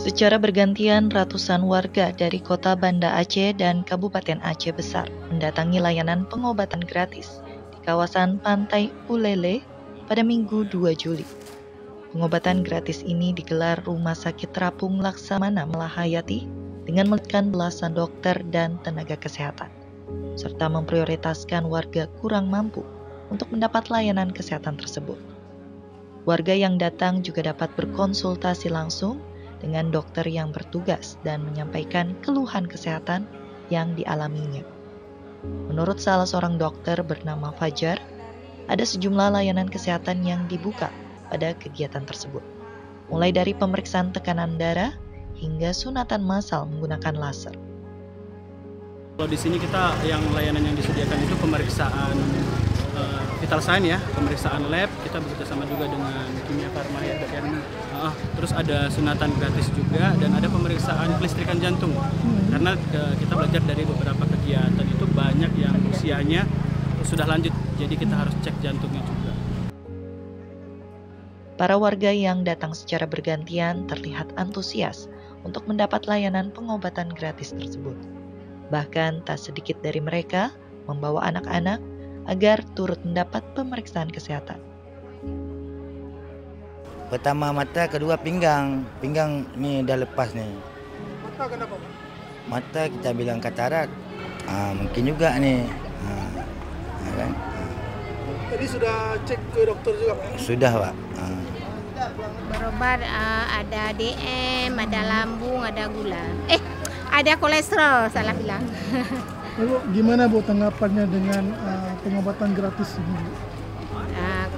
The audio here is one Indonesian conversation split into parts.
Secara bergantian, ratusan warga dari kota Banda Aceh dan Kabupaten Aceh Besar mendatangi layanan pengobatan gratis di kawasan Pantai Ulele pada Minggu 2 Juli. Pengobatan gratis ini digelar Rumah Sakit Terapung Laksamana Melahayati dengan melibatkan belasan dokter dan tenaga kesehatan, serta memprioritaskan warga kurang mampu untuk mendapat layanan kesehatan tersebut. Warga yang datang juga dapat berkonsultasi langsung dengan dokter yang bertugas dan menyampaikan keluhan kesehatan yang dialaminya. Menurut salah seorang dokter bernama Fajar, ada sejumlah layanan kesehatan yang dibuka pada kegiatan tersebut, mulai dari pemeriksaan tekanan darah hingga sunatan massal menggunakan laser. Kalau di sini kita layanan yang disediakan itu pemeriksaan vital sign ya, pemeriksaan lab, kita bekerja sama juga dengan Kimia Farma ya, terus ada sunatan gratis juga dan ada pemeriksaan kelistrikan jantung. Karena kita belajar dari beberapa kegiatan itu banyak yang usianya sudah lanjut, jadi kita harus cek jantungnya juga. Para warga yang datang secara bergantian terlihat antusias untuk mendapat layanan pengobatan gratis tersebut. Bahkan tak sedikit dari mereka membawa anak-anak agar turut mendapat pemeriksaan kesehatan. Pertama mata, kedua pinggang. Pinggang ni dah lepas ni. Mata kenapa? Mata kita bilang katarak. Mungkin juga ni. Kan? Tadi sudah cek ke dokter juga Pak? Sudah Pak. Berobat ada DM, ada lambung, ada gula. Ada kolesterol, salah bilang. Lalu gimana Bu tanggapannya dengan pengobatan gratis ini?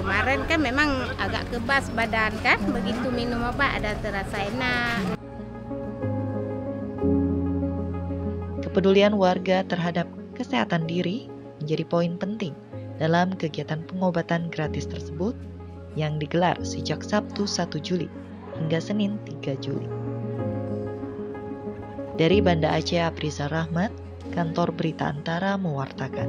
Kemarin kan memang agak kebas badan kan, begitu minum obat ada terasa enak. Kepedulian warga terhadap kesehatan diri menjadi poin penting dalam kegiatan pengobatan gratis tersebut yang digelar sejak Sabtu 1 Juli hingga Senin 3 Juli. Dari Banda Aceh, Aprizal Rahmat, Kantor Berita Antara mewartakan.